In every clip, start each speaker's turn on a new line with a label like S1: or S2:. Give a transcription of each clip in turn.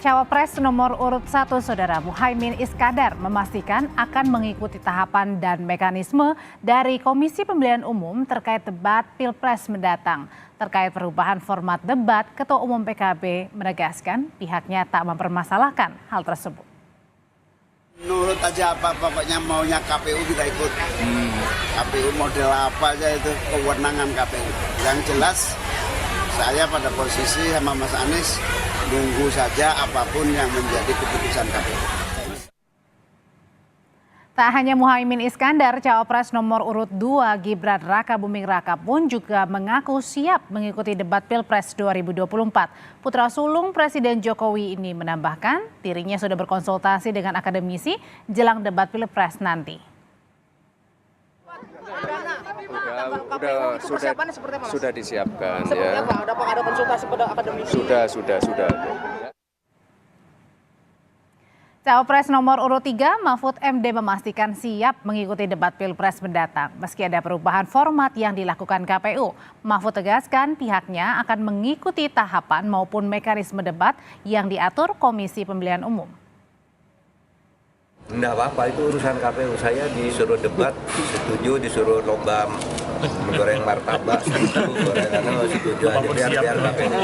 S1: Cawapres nomor urut 1 Saudara Muhaimin Iskandar memastikan akan mengikuti tahapan dan mekanisme dari Komisi Pemilihan Umum terkait debat Pilpres mendatang. Terkait perubahan format debat, Ketua Umum PKB menegaskan pihaknya tak mempermasalahkan hal tersebut.
S2: Nurut aja apa pokoknya maunya KPU kita ikut. KPU model apa aja itu kewenangan KPU. Yang jelas saya pada posisi sama Mas Anies nunggu saja apapun yang menjadi keputusan KPU.
S1: Tak hanya Muhaimin Iskandar, Cawapres nomor urut 2 Gibran Rakabuming Raka pun juga mengaku siap mengikuti debat Pilpres 2024. Putra sulung Presiden Jokowi ini menambahkan dirinya sudah berkonsultasi dengan akademisi jelang debat Pilpres nanti.
S3: Sudah disiapkan
S4: seperti
S3: ya.
S4: Apa? Ada konsultasi pada akademisi?
S3: Sudah.
S1: Cawapres nomor urut 3 Mahfud MD memastikan siap mengikuti debat Pilpres mendatang. Meski ada perubahan format yang dilakukan KPU, Mahfud tegaskan pihaknya akan mengikuti tahapan maupun mekanisme debat yang diatur Komisi Pemilihan Umum.
S5: Enggak apa-apa, itu urusan KPU. Saya disuruh debat, setuju, disuruh lomba menggoreng martabak, setuju, gorengannya setuju aja, biar KPU.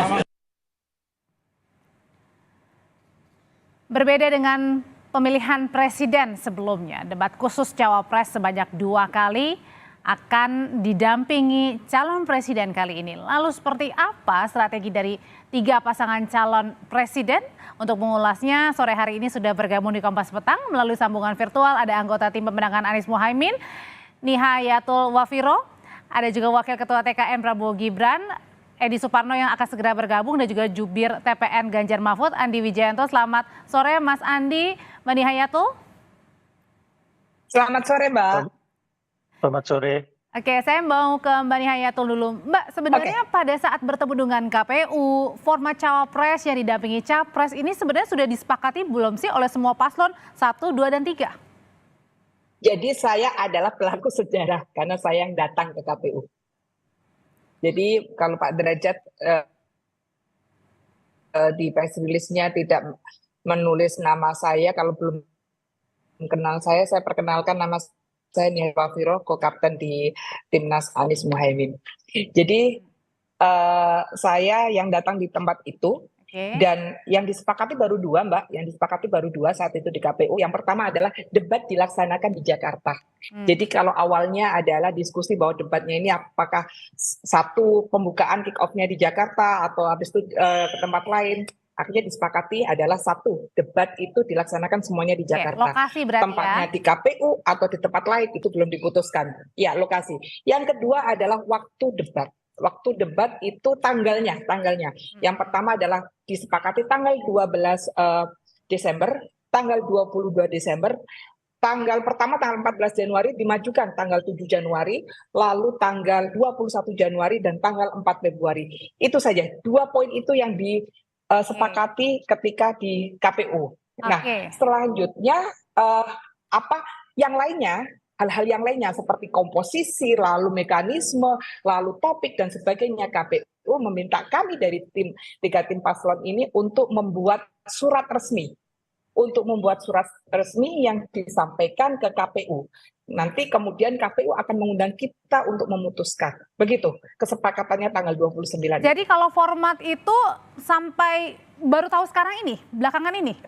S1: Berbeda dengan pemilihan presiden sebelumnya, debat khusus Cawapres sebanyak 2 kali akan didampingi calon presiden kali ini. Lalu seperti apa strategi dari 3 pasangan calon presiden? Untuk mengulasnya, sore hari ini sudah bergabung di Kompas Petang melalui sambungan virtual. Ada anggota tim pemenangan Anies Muhaimin, Nihayatul Wafiro, ada juga Wakil Ketua TKN Prabowo Gibran, Edi Suparno yang akan segera bergabung, dan juga Jubir TPN Ganjar Mahfud, Andi Wijayanto. Selamat sore Mas Andi, Mbak Nihayatul.
S4: Selamat sore Mbak.
S6: Selamat sore.
S1: Oke, saya mau ke Mbak Nihayatul dulu. Mbak, sebenarnya pada saat bertemu dengan KPU, format Cawapres yang didampingi Capres ini sebenarnya sudah disepakati belum sih oleh semua paslon 1, 2, dan 3?
S4: Jadi saya adalah pelaku sejarah karena saya yang datang ke KPU. Jadi kalau Pak Derajat di press release-nya tidak menulis nama saya, kalau belum kenal saya perkenalkan nama saya Nihayatul Wafiro, co-kapten di Timnas Anies Muhaimin. Jadi saya yang datang di tempat itu. Dan yang disepakati baru 2 Mbak, yang disepakati baru 2 saat itu di KPU. Yang pertama adalah debat dilaksanakan di Jakarta. Jadi kalau awalnya adalah diskusi bahwa debatnya ini apakah satu pembukaan kick off-nya di Jakarta atau habis itu ke tempat lain. Akhirnya disepakati adalah satu, debat itu dilaksanakan semuanya di Jakarta.
S1: Lokasi berarti
S4: tempatnya
S1: ya?
S4: Di KPU atau di tempat lain itu belum diputuskan. Ya, lokasi. Yang kedua adalah waktu debat. Waktu debat itu tanggalnya. Yang pertama adalah disepakati tanggal 12 Desember, tanggal 22 Desember, tanggal pertama tanggal 14 Januari dimajukan tanggal 7 Januari, lalu tanggal 21 Januari dan tanggal 4 Februari. Itu saja 2 poin itu yang disepakati ketika di KPU. Nah, selanjutnya apa yang lainnya? Hal-hal yang lainnya seperti komposisi, lalu mekanisme, lalu topik dan sebagainya, KPU meminta kami dari 3 tim paslon ini untuk membuat surat resmi. Yang disampaikan ke KPU. Nanti kemudian KPU akan mengundang kita untuk memutuskan. Begitu kesepakatannya tanggal 29.
S1: Jadi kalau format itu sampai baru tahu sekarang ini, belakangan ini?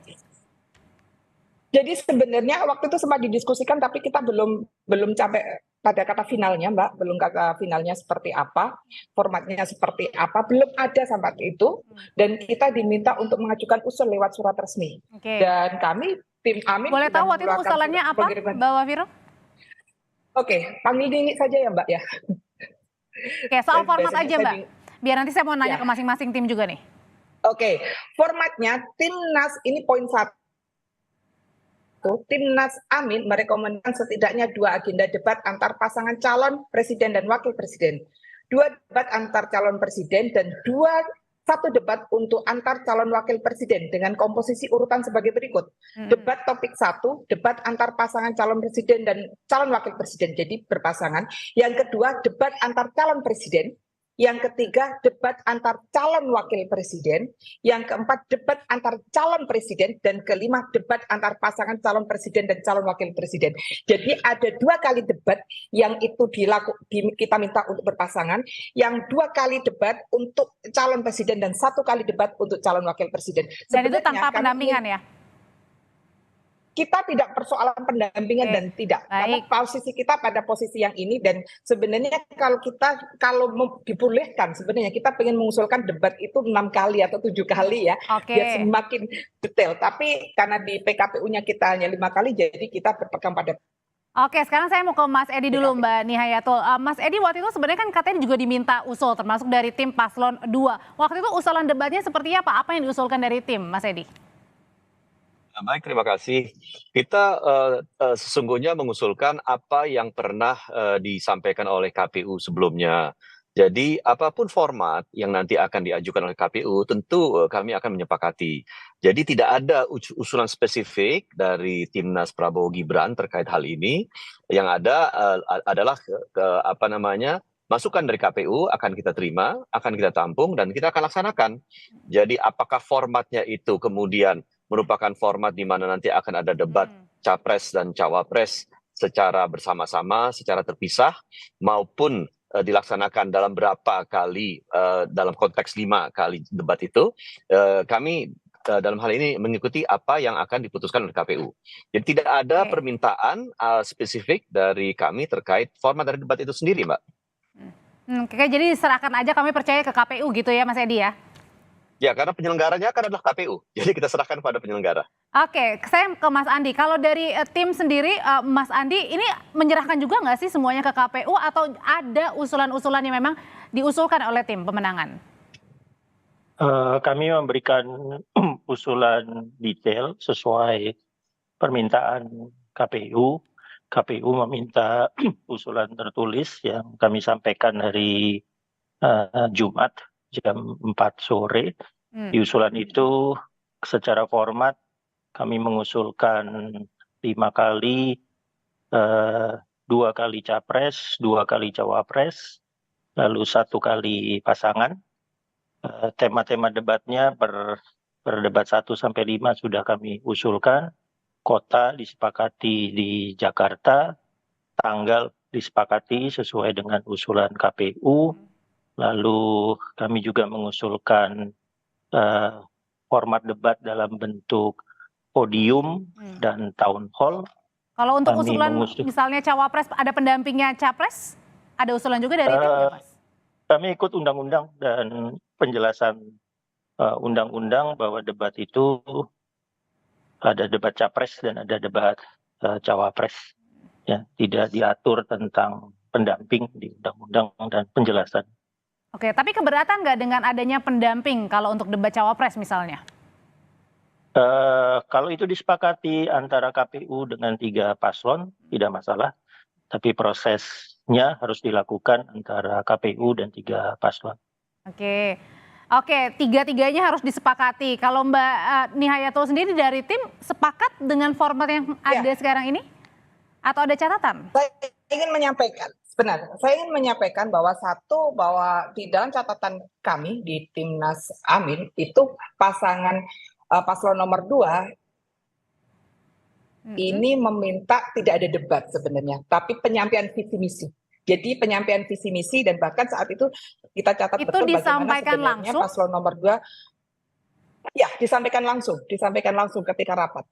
S4: Jadi sebenarnya waktu itu sempat didiskusikan tapi kita belum sampai pada kata finalnya Mbak, belum kata finalnya seperti apa, formatnya seperti apa, belum ada sampai itu, dan kita diminta untuk mengajukan usul lewat surat resmi. Dan kami tim Amin
S1: boleh tahu waktu itu usulannya apa, Mbak Wafiro?
S4: Oke, panggil Nini saja ya Mbak ya.
S1: Oke, soal format aja Mbak, biar nanti saya mau nanya ke masing-masing tim juga nih.
S4: Oke, formatnya Timnas ini poin 1. Timnas Amin merekomendasikan setidaknya 2 agenda debat antar pasangan calon presiden dan wakil presiden, 2 debat antar calon presiden, dan 1 debat untuk antar calon wakil presiden dengan komposisi urutan sebagai berikut. Debat topik 1, debat antar pasangan calon presiden dan calon wakil presiden, jadi berpasangan. Yang kedua, debat antar calon presiden. yang ketiga debat antar calon wakil presiden, yang keempat debat antar calon presiden, dan kelima debat antar pasangan calon presiden dan calon wakil presiden. Jadi ada 2 kali debat yang itu kita minta untuk berpasangan, yang 2 kali debat untuk calon presiden dan 1 kali debat untuk calon wakil presiden.
S1: Dan itu tanpa pendampingan ya?
S4: Kita tidak persoalan pendampingan dan tidak, karena posisi kita pada posisi yang ini, dan sebenarnya kalau dibolehkan sebenarnya kita ingin mengusulkan debat itu 6 kali atau 7 kali ya, biar semakin detail. Tapi karena di PKPU-nya kita hanya 5 kali, jadi kita berpegang pada.
S1: Oke, sekarang saya mau ke Mas Edi dulu, Mbak Nihayatul. Mas Edi, waktu itu sebenarnya kan katanya juga diminta usul, termasuk dari tim Paslon 2. Waktu itu usulan debatnya seperti apa? Apa yang diusulkan dari tim, Mas Edi?
S3: Baik, terima kasih. Kita sesungguhnya mengusulkan apa yang pernah disampaikan oleh KPU sebelumnya. Jadi apapun format yang nanti akan diajukan oleh KPU, tentu kami akan menyepakati. Jadi tidak ada usulan spesifik dari Timnas Prabowo Gibran terkait hal ini. Yang ada adalah masukan dari KPU akan kita terima, akan kita tampung, dan kita akan laksanakan. Jadi apakah formatnya itu kemudian merupakan format di mana nanti akan ada debat capres dan cawapres secara bersama-sama, secara terpisah, maupun dilaksanakan dalam berapa kali, dalam konteks 5 kali debat itu, kami dalam hal ini mengikuti apa yang akan diputuskan oleh KPU. Jadi tidak ada permintaan spesifik dari kami terkait format dari debat itu sendiri, Mbak.
S1: Oke, jadi serahkan aja, kami percaya ke KPU gitu ya, Mas Edi ya?
S3: Ya, karena penyelenggaranya kan adalah KPU. Jadi kita serahkan pada penyelenggara.
S1: Oke, saya ke Mas Andi. Kalau dari tim sendiri, Mas Andi, ini menyerahkan juga nggak sih semuanya ke KPU atau ada usulan-usulan yang memang diusulkan oleh tim pemenangan?
S6: Kami memberikan usulan detail sesuai permintaan KPU. KPU meminta usulan tertulis yang kami sampaikan hari Jumat jam 4 sore. Di usulan itu secara format kami mengusulkan 5 kali, 2 kali capres, 2 kali cawapres, lalu 1 kali pasangan. Tema-tema debatnya per debat 1 sampai 5 sudah kami usulkan. Kota disepakati di Jakarta, tanggal disepakati sesuai dengan usulan KPU. Lalu kami juga mengusulkan format debat dalam bentuk podium dan town hall.
S1: Kalau untuk usulan misalnya cawapres ada pendampingnya capres, ada usulan juga dari tim ya, Mas?
S6: Kami ikut undang-undang dan penjelasan undang-undang bahwa debat itu ada debat capres dan ada debat cawapres. Ya, tidak diatur tentang pendamping di undang-undang dan penjelasan.
S1: Oke, tapi keberatan nggak dengan adanya pendamping kalau untuk debat cawapres misalnya?
S6: Kalau itu disepakati antara KPU dengan 3 paslon, tidak masalah. Tapi prosesnya harus dilakukan antara KPU dan 3 paslon.
S1: Oke, 3-tiganya harus disepakati. Kalau Mbak Nihayatul sendiri dari tim sepakat dengan format yang ada sekarang ini? Atau ada catatan?
S4: Saya ingin menyampaikan. Benar, saya ingin menyampaikan bahwa bahwa di dalam catatan kami di Timnas Amin itu pasangan paslon nomor 2 ini meminta tidak ada debat sebenarnya, tapi penyampaian visi misi. Jadi penyampaian visi misi, dan bahkan saat itu kita catat
S1: itu
S4: betul
S1: bagaimana sebenarnya
S4: paslon nomor 2 ya disampaikan langsung ketika rapat.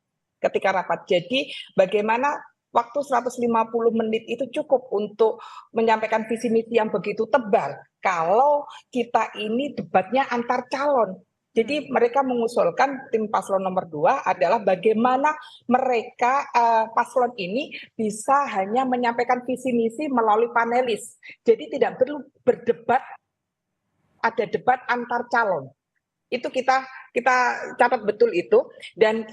S4: Jadi bagaimana waktu 150 menit itu cukup untuk menyampaikan visi misi yang begitu tebal kalau kita ini debatnya antar calon. Jadi mereka mengusulkan, tim paslon nomor 2 adalah bagaimana mereka paslon ini bisa hanya menyampaikan visi misi melalui panelis. Jadi tidak perlu berdebat, ada debat antar calon. Itu kita catat betul itu, dan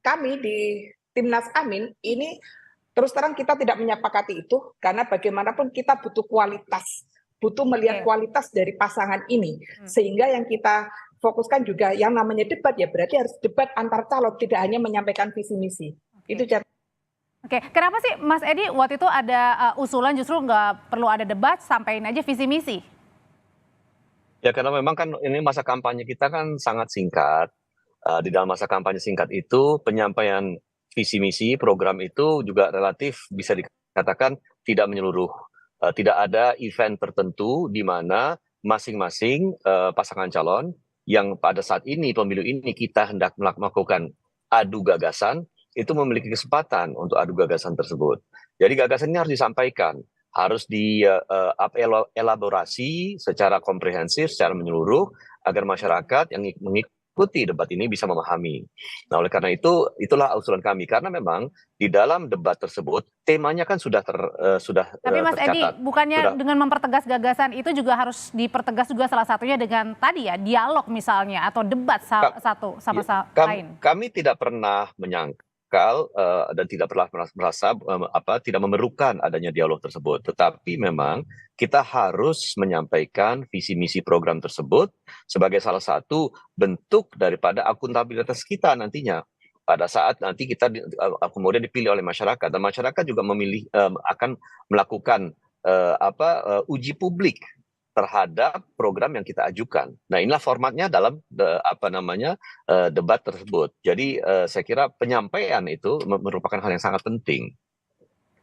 S4: kami di Timnas Amin ini terus terang kita tidak menyepakati itu, karena bagaimanapun kita butuh kualitas, butuh melihat kualitas dari pasangan ini, sehingga yang kita fokuskan juga yang namanya debat ya berarti harus debat antar calon, tidak hanya menyampaikan visi misi. Itu
S1: Oke, kenapa sih Mas Edi waktu itu ada usulan justru nggak perlu ada debat, sampaikan aja visi misi?
S3: Ya karena memang kan ini masa kampanye kita kan sangat singkat. Di dalam masa kampanye singkat itu penyampaian visi misi program itu juga relatif bisa dikatakan tidak menyeluruh. Tidak ada event tertentu di mana masing-masing pasangan calon yang pada saat ini pemilu ini kita hendak melakukan adu gagasan itu memiliki kesempatan untuk adu gagasan tersebut. Jadi gagasannya harus disampaikan, harus dielaborasi secara komprehensif, secara menyeluruh agar masyarakat yang mengikuti debat ini bisa memahami. Nah, oleh karena itu, itulah usulan kami karena memang di dalam debat tersebut temanya kan sudah
S1: Tapi Mas Edi,
S3: tercatat.
S1: bukannya dengan mempertegas gagasan itu juga harus dipertegas juga salah satunya dengan tadi ya dialog misalnya atau debat satu sama lain.
S3: Kami tidak pernah menyangkal dan tidak pernah merasa tidak memerlukan adanya dialog tersebut. Tetapi memang kita harus menyampaikan visi misi program tersebut sebagai salah satu bentuk daripada akuntabilitas kita nantinya. Pada saat nanti kita kemudian dipilih oleh masyarakat dan masyarakat juga memilih akan melakukan uji publik terhadap program yang kita ajukan. Nah, inilah formatnya dalam debat tersebut. Jadi saya kira penyampaian itu merupakan hal yang sangat penting.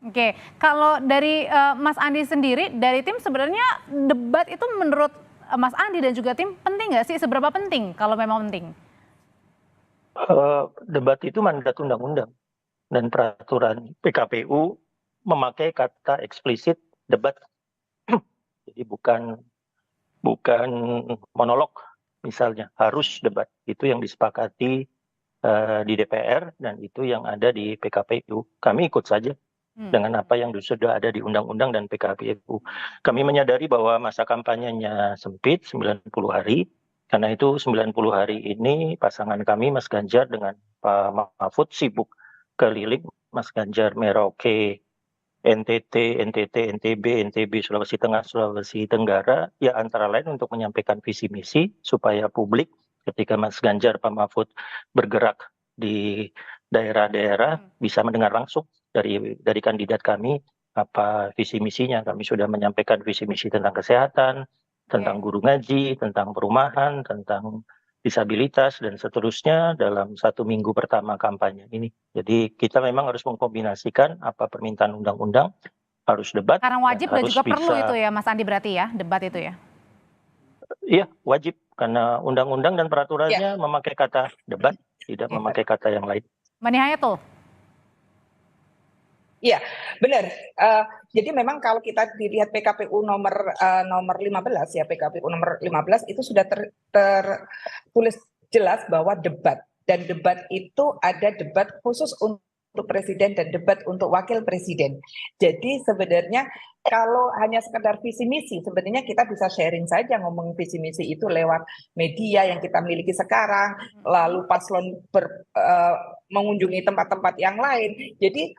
S1: Oke, kalau dari Mas Andi sendiri, dari tim sebenarnya debat itu menurut Mas Andi dan juga tim penting nggak sih? Seberapa penting kalau memang penting?
S6: Debat itu mandat undang-undang dan peraturan PKPU memakai kata eksplisit debat. Jadi bukan monolog misalnya, harus debat. Itu yang disepakati di DPR dan itu yang ada di PKPU. Kami ikut saja dengan apa yang sudah ada di undang-undang dan PKPU. Kami menyadari bahwa masa kampanyenya sempit 90 hari. Karena itu 90 hari ini pasangan kami Mas Ganjar dengan Pak Mahfud sibuk keliling. Mas Ganjar Merauke, NTT, NTB, Sulawesi Tengah, Sulawesi Tenggara, ya antara lain untuk menyampaikan visi misi supaya publik ketika Mas Ganjar, Pak Mahfud bergerak di daerah-daerah bisa mendengar langsung dari kandidat kami apa visi misinya. Kami sudah menyampaikan visi misi tentang kesehatan, tentang guru ngaji, tentang perumahan, tentang disabilitas, dan seterusnya dalam 1 minggu pertama kampanye ini. Jadi kita memang harus mengkombinasikan apa permintaan undang-undang, harus debat.
S1: Karena wajib dan juga perlu itu ya Mas Andi berarti ya, debat itu ya?
S6: Iya, wajib. Karena undang-undang dan peraturannya memakai kata debat, tidak memakai kata yang lain.
S1: Mbak Nihayatul?
S4: Iya, benar. Jadi memang kalau kita dilihat PKPU nomor 15 ya, PKPU nomor 15 itu sudah tertulis jelas bahwa debat, dan debat itu ada debat khusus untuk presiden dan debat untuk wakil presiden. Jadi sebenarnya kalau hanya sekedar visi misi, sebenarnya kita bisa sharing saja ngomong visi misi itu lewat media yang kita miliki sekarang, lalu paslon mengunjungi tempat-tempat yang lain. Jadi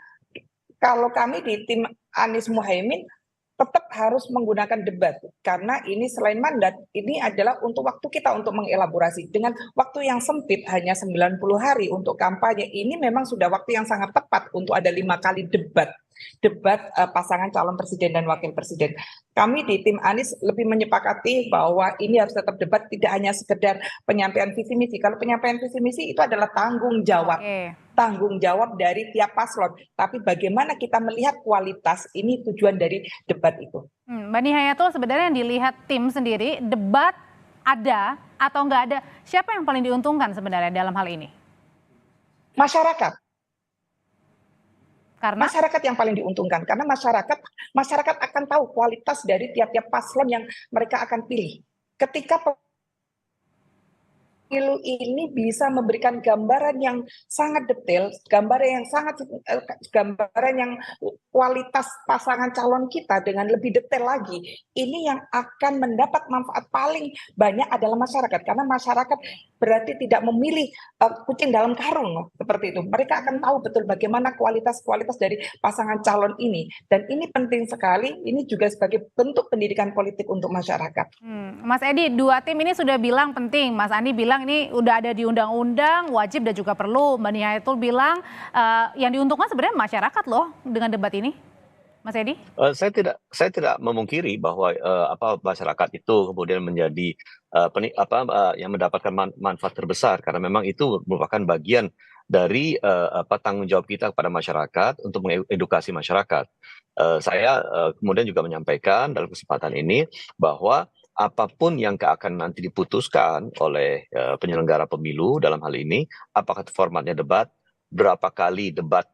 S4: kalau kami di tim Anies Muhaimin tetap harus menggunakan debat karena ini selain mandat, ini adalah untuk waktu kita untuk mengelaborasi. Dengan waktu yang sempit hanya 90 hari untuk kampanye, ini memang sudah waktu yang sangat tepat untuk ada 5 kali debat pasangan calon presiden dan wakil presiden. Kami di tim Anies lebih menyepakati bahwa ini harus tetap debat, tidak hanya sekedar penyampaian visi misi. Kalau penyampaian visi misi itu adalah tanggung jawab dari tiap paslon. Tapi bagaimana kita melihat kualitas, ini tujuan dari debat itu.
S1: Mbak Nihayatul, sebenarnya yang dilihat tim sendiri, debat ada atau nggak ada, siapa yang paling diuntungkan sebenarnya dalam hal ini?
S4: Masyarakat.
S1: Karena
S4: masyarakat yang paling diuntungkan, karena masyarakat akan tahu kualitas dari tiap-tiap paslon yang mereka akan pilih. Ketika pemilu ini bisa memberikan gambaran yang sangat detail, gambaran yang kualitas pasangan calon kita dengan lebih detail lagi. Ini yang akan mendapat manfaat paling banyak adalah masyarakat, karena masyarakat berarti tidak memilih kucing dalam karung seperti itu. Mereka akan tahu betul bagaimana kualitas dari pasangan calon ini, dan ini penting sekali. Ini juga sebagai bentuk pendidikan politik untuk masyarakat.
S1: Mas Edi, 2 tim ini sudah bilang penting. Mas Andi bilang ini udah ada di undang-undang, wajib dan juga perlu. Mbak Nihayatul bilang yang diuntungkan sebenarnya masyarakat loh dengan debat ini. Mas Edi?
S3: Saya tidak memungkiri bahwa masyarakat itu kemudian menjadi yang mendapatkan manfaat terbesar karena memang itu merupakan bagian dari tanggung jawab kita kepada masyarakat untuk mengedukasi masyarakat. Saya kemudian juga menyampaikan dalam kesempatan ini bahwa apapun yang akan nanti diputuskan oleh penyelenggara pemilu dalam hal ini, apakah formatnya debat, berapa kali debat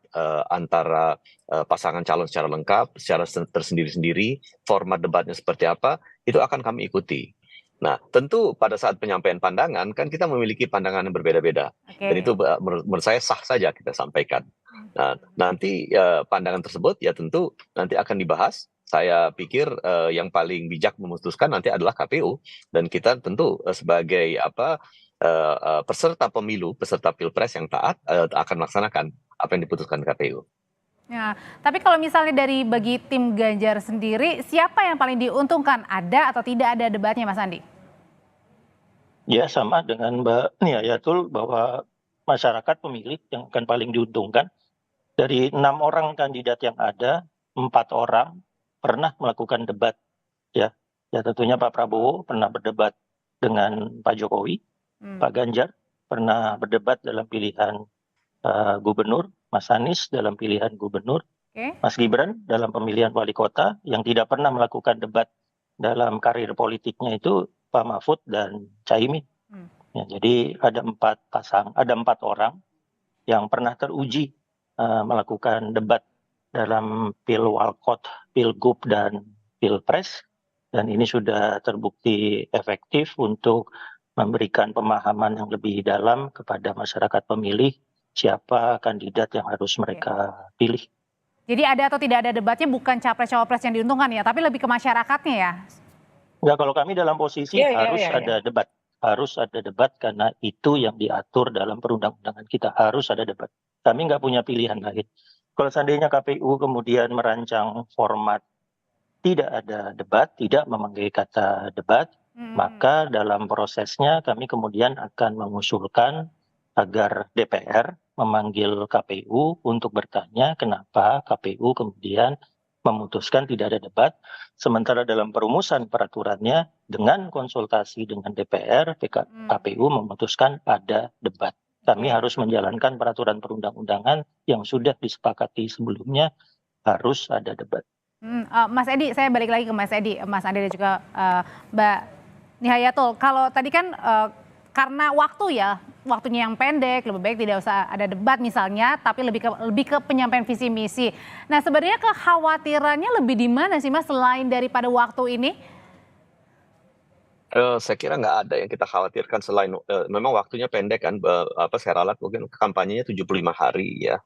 S3: antara pasangan calon secara lengkap, secara tersendiri-sendiri, format debatnya seperti apa, itu akan kami ikuti. Nah, tentu pada saat penyampaian pandangan, kan kita memiliki pandangan yang berbeda-beda. Dan itu menurut saya sah saja kita sampaikan. Nah, nanti pandangan tersebut ya tentu nanti akan dibahas. Saya pikir yang paling bijak memutuskan nanti adalah KPU. Dan kita tentu sebagai peserta pemilu, peserta pilpres yang taat akan melaksanakan apa yang diputuskan KPU.
S1: Ya, tapi kalau misalnya dari bagi tim Ganjar sendiri, siapa yang paling diuntungkan? Ada atau tidak ada debatnya, Mas Andi?
S6: Ya, sama dengan Mbak Nia Yatul bahwa masyarakat pemilih yang akan paling diuntungkan. Dari 6 orang kandidat yang ada, 4 orang pernah melakukan debat. Ya tentunya Pak Prabowo pernah berdebat dengan Pak Jokowi. Pak Ganjar pernah berdebat dalam pilihan gubernur, Mas Anies dalam pilihan gubernur, Mas Gibran dalam pemilihan wali kota. Yang tidak pernah melakukan debat dalam karir politiknya itu Pak Mahfud dan Caimin. Ya, jadi ada 4 orang yang pernah teruji melakukan debat dalam Pilwalkot, Pilgub dan Pilpres, dan ini sudah terbukti efektif untuk memberikan pemahaman yang lebih dalam kepada masyarakat pemilih siapa kandidat yang harus mereka pilih.
S1: Jadi ada atau tidak ada debatnya bukan capres-cawapres yang diuntungkan ya, tapi lebih ke masyarakatnya ya?
S6: Enggak, kalau kami dalam posisi ada debat. Harus ada debat karena itu yang diatur dalam perundang-undangan kita, harus ada debat. Kami nggak punya pilihan lain. Kalau seandainya KPU kemudian merancang format tidak ada debat, tidak memanggil kata debat, maka dalam prosesnya kami kemudian akan mengusulkan agar DPR memanggil KPU untuk bertanya kenapa KPU kemudian memutuskan tidak ada debat, sementara dalam perumusan peraturannya dengan konsultasi dengan DPR, KPU memutuskan ada debat. Kami harus menjalankan peraturan perundang-undangan yang sudah disepakati sebelumnya, harus ada debat.
S1: Mas Edi, saya balik lagi ke Mas Edi, Mas Andi dan juga Mbak Nia Yatul. Kalau tadi kan karena waktunya yang pendek, lebih baik tidak usah ada debat misalnya, tapi lebih ke penyampaian visi misi. Nah, sebenarnya kekhawatirannya lebih di mana sih, Mas, selain daripada waktu ini?
S3: Saya kira nggak ada yang kita khawatirkan selain memang waktunya pendek kan. Saya ralat mungkin kampanyenya 75 hari ya.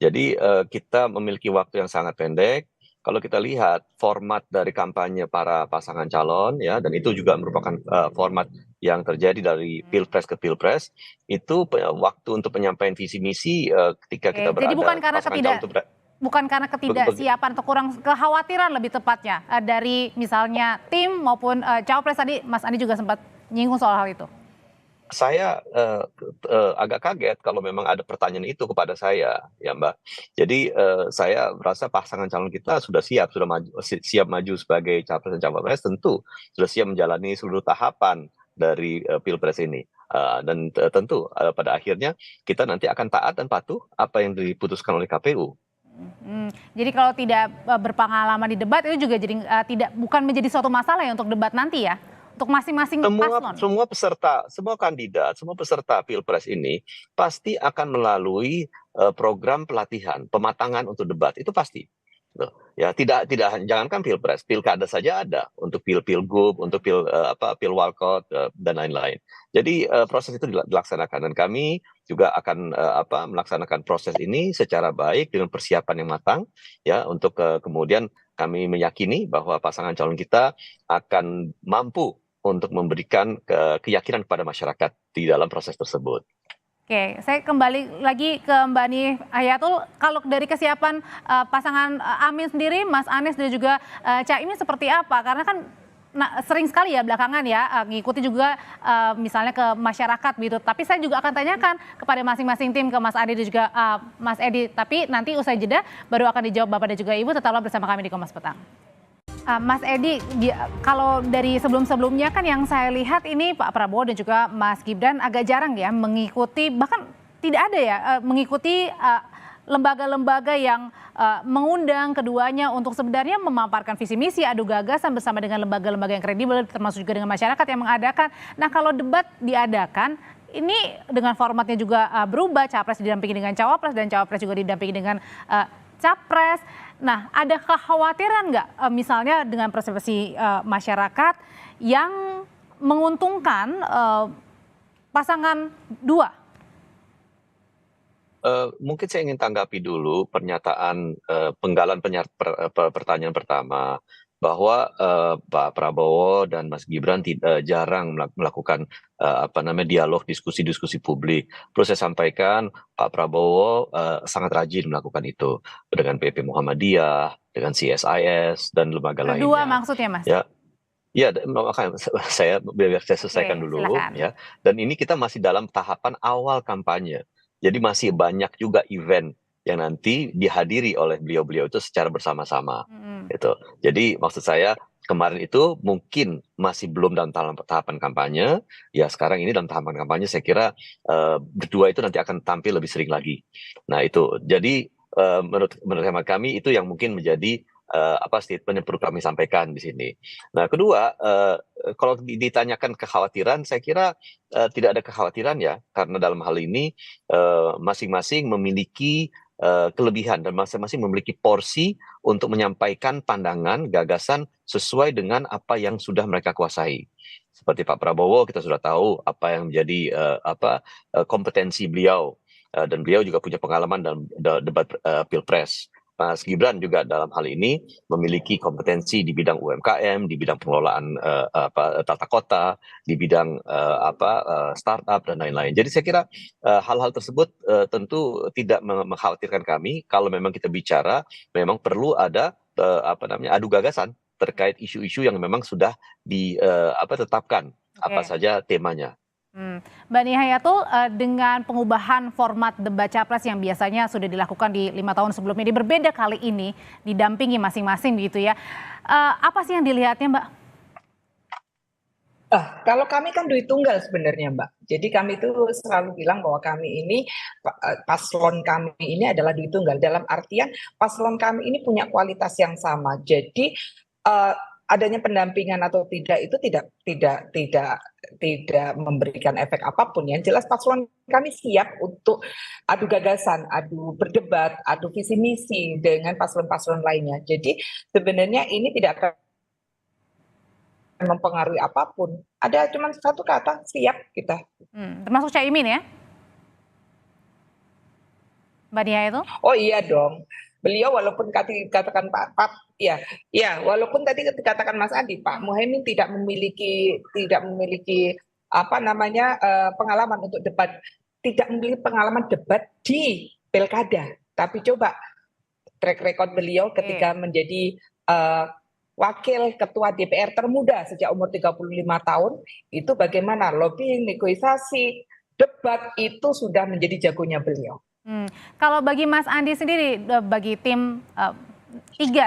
S3: Jadi kita memiliki waktu yang sangat pendek. Kalau kita lihat format dari kampanye para pasangan calon ya, dan itu juga merupakan format yang terjadi dari pilpres ke pilpres, itu waktu untuk penyampaian visi misi ketika kita berada.
S1: Jadi bukan karena ketidaksiapan atau kurang kekhawatiran lebih tepatnya dari misalnya tim maupun cawapres. Tadi Mas Andi juga sempat nyinggung soal hal itu.
S3: Saya agak kaget kalau memang ada pertanyaan itu kepada saya, ya Mbak. Jadi saya merasa pasangan calon kita sudah siap maju sebagai capres dan cawapres, tentu sudah siap menjalani seluruh tahapan dari pilpres ini. Dan tentu pada akhirnya kita nanti akan taat dan patuh apa yang diputuskan oleh KPU.
S1: Jadi kalau tidak berpengalaman di debat itu juga jadi bukan menjadi suatu masalah ya untuk debat nanti ya? Untuk masing-masing paslon.
S3: Semua kandidat, semua peserta pilpres ini pasti akan melalui program pelatihan, pematangan untuk debat, itu pasti. Ya, jangankan pilpres, pilkada saja ada untuk pilgub, untuk pilwalkot dan lain-lain. Jadi proses itu dilaksanakan dan kami juga akan melaksanakan proses ini secara baik dengan persiapan yang matang ya, untuk kemudian kami meyakini bahwa pasangan calon kita akan mampu untuk memberikan keyakinan kepada masyarakat di dalam proses tersebut.
S1: Oke, saya kembali lagi ke Mbak Nia Yatul. Kalau dari kesiapan pasangan Amin sendiri, Mas Anies dan juga Caimin seperti apa? Karena kan sering sekali ya belakangan ya ngikuti juga misalnya ke masyarakat gitu. Tapi saya juga akan tanyakan kepada masing-masing tim, ke Mas Adi dan juga Mas Edi. Tapi nanti usai jeda baru akan dijawab Bapak dan juga Ibu. Tetaplah bersama kami di Kompas Petang. Mas Edi, kalau dari sebelum-sebelumnya kan yang saya lihat ini Pak Prabowo dan juga Mas Gibran agak jarang ya mengikuti, bahkan tidak ada ya mengikuti lembaga-lembaga yang mengundang keduanya untuk sebenarnya memaparkan visi misi, adu gagasan bersama dengan lembaga-lembaga yang kredibel, termasuk juga dengan masyarakat yang mengadakan. Nah, kalau debat diadakan, ini dengan formatnya juga berubah, capres didampingi dengan cawapres dan cawapres juga didampingi dengan capres. Nah, ada kekhawatiran nggak misalnya dengan persepsi masyarakat yang menguntungkan pasangan dua?
S3: Mungkin saya ingin tanggapi dulu pernyataan penggalan pertanyaan pertama bahwa Pak Prabowo dan Mas Gibran jarang melakukan dialog, diskusi publik. Perlu saya sampaikan Pak Prabowo sangat rajin melakukan itu dengan PP Muhammadiyah, dengan CSIS dan lembaga lainnya.
S1: Berdua maksudnya, Mas?
S3: Ya. Ya, makanya saya selesaikan dulu
S1: silakan.
S3: ya. Dan ini kita masih dalam tahapan awal kampanye. Jadi masih banyak juga event yang nanti dihadiri oleh beliau-beliau itu secara bersama-sama. Gitu. Jadi maksud saya kemarin itu mungkin masih belum dalam tahapan kampanye. Ya sekarang ini dalam tahapan kampanye saya kira berdua itu nanti akan tampil lebih sering lagi. Nah itu. Jadi menurut hemat kami itu yang mungkin menjadi statement yang perlu kami sampaikan di sini. Nah, kedua, kalau ditanyakan kekhawatiran, saya kira tidak ada kekhawatiran ya, karena dalam hal ini masing-masing memiliki kelebihan dan masing-masing memiliki porsi untuk menyampaikan pandangan, gagasan sesuai dengan apa yang sudah mereka kuasai. Seperti Pak Prabowo, kita sudah tahu apa yang menjadi kompetensi beliau, dan beliau juga punya pengalaman dalam debat Pilpres. Mas Gibran juga dalam hal ini memiliki kompetensi di bidang UMKM, di bidang pengelolaan tata kota, di bidang startup dan lain-lain. Jadi saya kira hal-hal tersebut tentu tidak mengkhawatirkan kami. Kalau memang kita bicara, memang perlu ada adu gagasan terkait isu-isu yang memang sudah ditetapkan apa saja temanya.
S1: Mbak Nihayatul, dengan pengubahan format debat capres yang biasanya sudah dilakukan di 5 tahun sebelumnya, ini berbeda kali ini didampingi masing-masing gitu ya. Apa sih yang dilihatnya, Mbak?
S4: Kalau kami kan duit tunggal sebenarnya, Mbak. Jadi kami itu selalu bilang bahwa kami ini, paslon kami ini adalah duit tunggal. Dalam artian paslon kami ini punya kualitas yang sama. Jadi adanya pendampingan atau tidak itu tidak memberikan efek apapun. Yang jelas paslon kami siap untuk adu gagasan, adu berdebat, adu visi misi dengan paslon-paslon lainnya. Jadi sebenarnya ini tidak akan mempengaruhi apapun. Ada cuma satu kata, siap kita.
S1: Termasuk Caimin ya, Mbak Nia itu?
S4: Oh iya dong. Beliau walaupun katakan Pak walaupun tadi dikatakan Mas Adi, Pak Muhaimin tidak memiliki pengalaman untuk debat, tidak memiliki pengalaman debat di pilkada. Tapi coba track record beliau ketika menjadi wakil ketua DPR termuda sejak umur 35 tahun, itu bagaimana lobbying, negosiasi, debat itu sudah menjadi jagonya beliau.
S1: Kalau bagi Mas Andi sendiri, bagi tim 3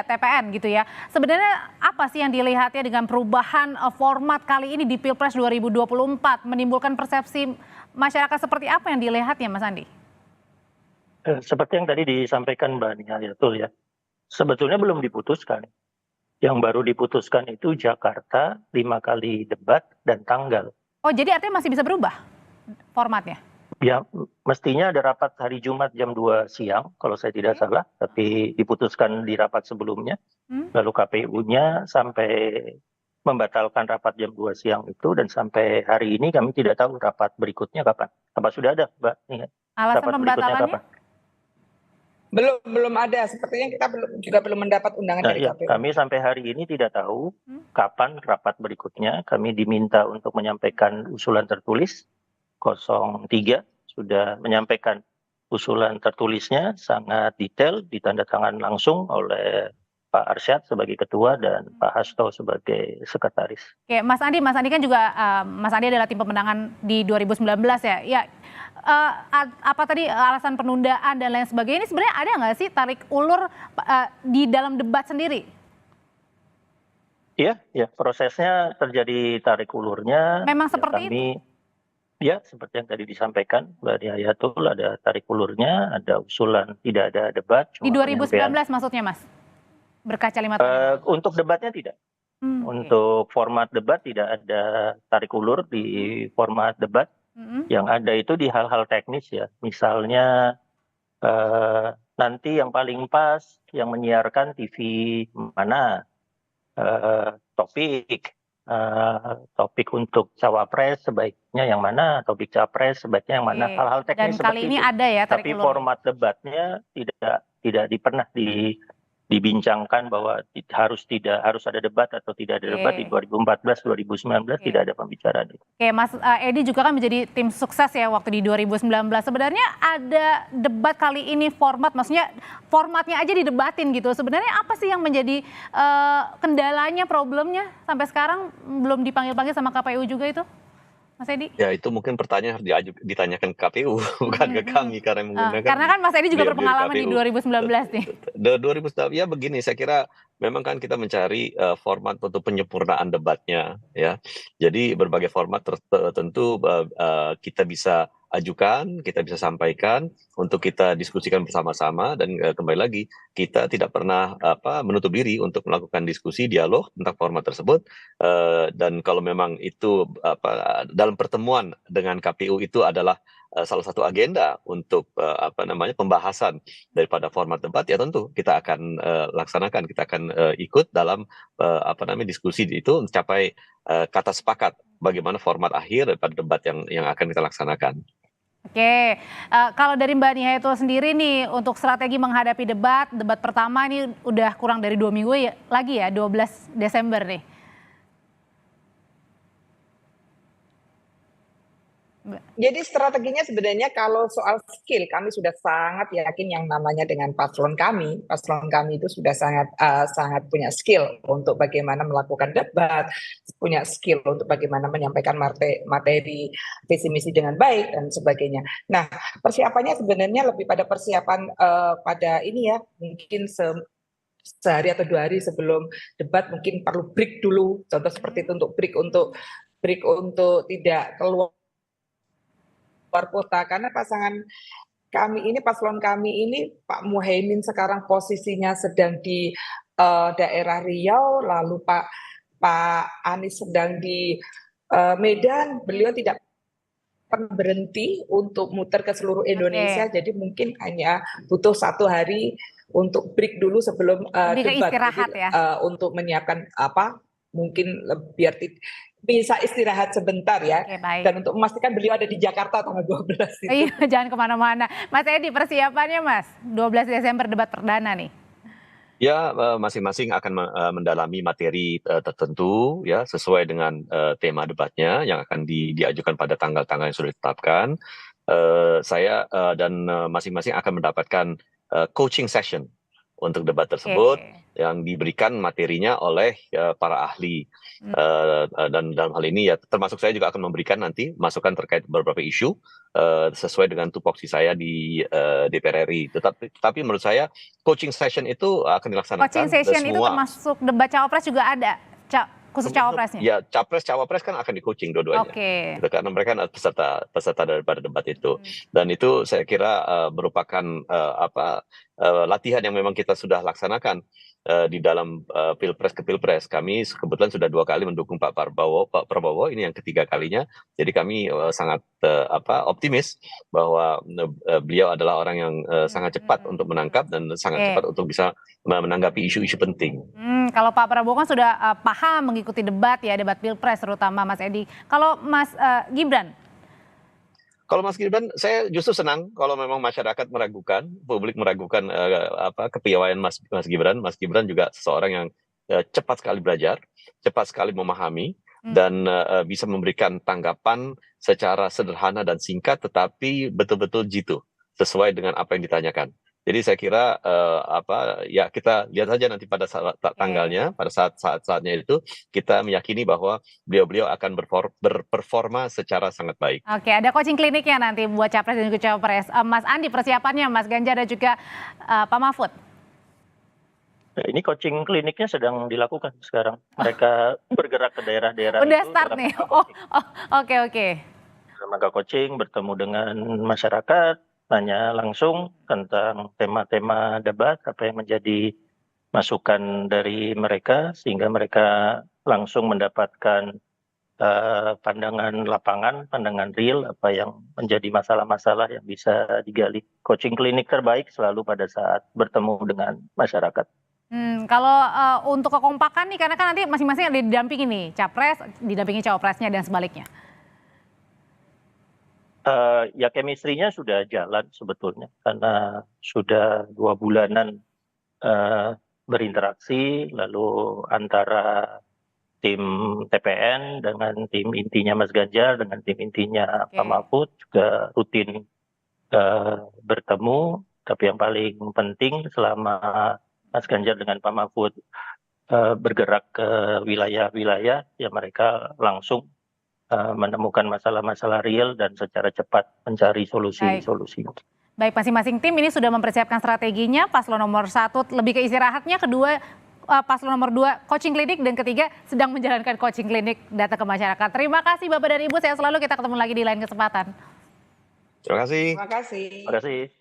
S1: TPN gitu ya, sebenarnya apa sih yang dilihatnya dengan perubahan format kali ini di Pilpres 2024, menimbulkan persepsi masyarakat seperti apa yang dilihatnya, Mas Andi?
S6: Seperti yang tadi disampaikan Mbak Nihayatul ya, sebetulnya belum diputuskan. Yang baru diputuskan itu Jakarta, 5 kali debat dan tanggal.
S1: Oh, jadi artinya masih bisa berubah formatnya?
S6: Ya, mestinya ada rapat hari Jumat jam 2 siang, kalau saya tidak salah, tapi diputuskan di rapat sebelumnya. Lalu KPU-nya sampai membatalkan rapat jam 2 siang itu, dan sampai hari ini kami tidak tahu rapat berikutnya kapan. Apa sudah ada, Mbak?
S1: Alasan
S6: rapat
S1: pembatalannya?
S6: kapan?
S4: Belum ada, sepertinya kita belum mendapat undangan dari KPU.
S6: Kami sampai hari ini tidak tahu kapan rapat berikutnya. Kami diminta untuk menyampaikan usulan tertulis. 03 sudah menyampaikan usulan tertulisnya, sangat detail, ditandatangan langsung oleh Pak Arsyad sebagai ketua dan Pak Hasto sebagai sekretaris.
S1: Oke, Mas Andi kan juga Mas Andi adalah tim pemenangan di 2019 ya. Ya, apa tadi alasan penundaan dan lain sebagainya ini sebenarnya ada nggak sih tarik ulur di dalam debat sendiri?
S6: Iya, ya prosesnya terjadi tarik ulurnya.
S1: Memang seperti itu.
S6: Ya, seperti yang tadi disampaikan Mbak Hayatul, ada tarik ulurnya, ada usulan tidak ada debat.
S1: Di 2019 maksudnya, Mas? Berkaca 5 tahun.
S6: Untuk debatnya tidak. Untuk format debat tidak ada tarik ulur di format debat. Yang ada itu di hal-hal teknis ya. Misalnya nanti yang paling pas yang menyiarkan TV mana, topik untuk cawapres sebaiknya yang mana, topik capres sebaiknya yang mana, hal-hal teknis
S1: dan kali ini
S6: itu.
S1: ada ya tarik
S6: Tapi
S1: ulur.
S6: format debatnya tidak pernah dibincangkan bahwa harus ada debat atau tidak ada debat di 2014 2019 tidak ada pembicaraan itu.
S1: Oke, Mas Edi juga kan menjadi tim sukses ya waktu di 2019. Sebenarnya ada debat kali ini maksudnya formatnya aja didebatin gitu. Sebenarnya apa sih yang menjadi kendalanya, problemnya sampai sekarang belum dipanggil-panggil sama KPU juga itu? Mas Edi?
S3: Ya itu mungkin pertanyaan harus ditanyakan ke KPU, bukan ke kami karena menggunakan.
S1: Karena kan Mas Edi juga berpengalaman di 2019 nih.
S3: 2019 ya begini, saya kira memang kan kita mencari format untuk penyempurnaan debatnya ya. Jadi berbagai format tentu kita bisa ajukan, kita bisa sampaikan untuk kita diskusikan bersama-sama dan kembali lagi kita tidak pernah menutup diri untuk melakukan diskusi dialog tentang format tersebut dan kalau memang itu dalam pertemuan dengan KPU itu adalah salah satu agenda untuk pembahasan daripada format debat ya tentu kita akan laksanakan, kita akan ikut dalam diskusi itu mencapai kata sepakat bagaimana format akhir daripada debat yang akan kita laksanakan.
S1: Oke, kalau dari Mbak Nia itu sendiri nih untuk strategi menghadapi debat pertama ini udah kurang dari 2 minggu lagi ya, 12 Desember nih.
S4: Jadi strateginya sebenarnya kalau soal skill kami sudah sangat yakin yang namanya dengan paslon kami itu sudah sangat punya skill untuk bagaimana melakukan debat, punya skill untuk bagaimana menyampaikan materi visi misi dengan baik dan sebagainya. Nah persiapannya sebenarnya lebih pada persiapan pada ini ya, mungkin sehari atau 2 hari sebelum debat mungkin perlu break dulu, contoh seperti itu untuk break untuk tidak keluar kota karena paslon kami ini Pak Muhaimin sekarang posisinya sedang di daerah Riau, lalu Pak Anies sedang di Medan, beliau tidak pernah berhenti untuk muter ke seluruh Indonesia, jadi mungkin hanya butuh 1 hari untuk break dulu sebelum debat,
S1: istirahat ya.
S4: untuk menyiapkan mungkin biar bisa istirahat sebentar ya.
S1: Oke, baik.
S4: Dan untuk memastikan beliau ada di Jakarta tanggal 12 itu.
S1: Iya, jangan kemana-mana. Mas Edi, persiapannya Mas, 12 Desember debat perdana nih.
S3: Ya, masing-masing akan mendalami materi tertentu ya sesuai dengan tema debatnya yang akan diajukan pada tanggal-tanggal yang sudah ditetapkan. Saya dan masing-masing akan mendapatkan coaching session untuk debat tersebut yang diberikan materinya oleh para ahli dan dalam hal ini ya termasuk saya juga akan memberikan nanti masukan terkait beberapa isu sesuai dengan tupoksi saya di DPR RI. Tetapi menurut saya coaching session itu akan dilaksanakan.
S1: Coaching session itu termasuk debat cawapres juga ada, khusus cawapresnya?
S3: Ya, capres cawapres kan akan di-coaching dua-duanya. Gitu, karena mereka peserta daripada debat itu. Dan itu saya kira merupakan latihan yang memang kita sudah laksanakan di dalam pilpres ke pilpres. Kami kebetulan sudah 2 kali mendukung Pak Prabowo, ini yang ketiga kalinya. Jadi kami sangat optimis bahwa beliau adalah orang yang sangat cepat untuk menangkap dan sangat cepat untuk bisa menanggapi isu-isu penting.
S1: Kalau Pak Prabowo kan sudah paham mengikuti debat pilpres terutama Mas Edi. Kalau Mas Gibran?
S3: Kalau Mas Gibran, saya justru senang kalau memang masyarakat meragukan, publik meragukan kepiawaian Mas Gibran. Mas Gibran juga seseorang yang cepat sekali belajar, cepat sekali memahami, dan bisa memberikan tanggapan secara sederhana dan singkat, tetapi betul-betul jitu, sesuai dengan apa yang ditanyakan. Jadi saya kira ya kita lihat saja nanti pada tanggalnya, pada saatnya itu kita meyakini bahwa beliau akan berperforma secara sangat baik.
S1: Oke, ada coaching kliniknya nanti buat capres dan juga cawapres. Mas Andi, persiapannya Mas Ganjar dan juga Pak Mahfud.
S6: Nah, ini coaching kliniknya sedang dilakukan sekarang. Mereka bergerak ke daerah-daerah.
S1: Udah
S6: itu
S1: start
S6: dalam
S1: nih.
S6: rangka
S1: Oke.
S6: dalam rangka coaching, bertemu dengan masyarakat, tanya langsung tentang tema-tema debat, apa yang menjadi masukan dari mereka, sehingga mereka langsung mendapatkan pandangan lapangan, pandangan real, apa yang menjadi masalah-masalah yang bisa digali. Coaching klinik terbaik selalu pada saat bertemu dengan masyarakat.
S1: Kalau untuk kekompakan nih, karena kan nanti masing-masing ada didampingi nih, capres, didampingi cawapresnya dan sebaliknya.
S6: Ya chemistry-nya sudah jalan sebetulnya, karena sudah 2 bulanan berinteraksi, lalu antara tim TPN dengan tim intinya Mas Ganjar, dengan tim intinya Pak Mahfud juga rutin bertemu, tapi yang paling penting selama Mas Ganjar dengan Pak Mahfud bergerak ke wilayah-wilayah, ya mereka langsung menemukan masalah-masalah real dan secara cepat mencari solusi-solusi.
S1: Baik, masing-masing tim ini sudah mempersiapkan strateginya. Paslon nomor 1 lebih ke istirahatnya, kedua paslon nomor 2 coaching klinik, dan ketiga sedang menjalankan coaching klinik data ke masyarakat. Terima kasih Bapak dan Ibu, sehat selalu, kita ketemu lagi di lain kesempatan.
S3: Terima kasih.
S4: Terima kasih.
S6: Terima kasih.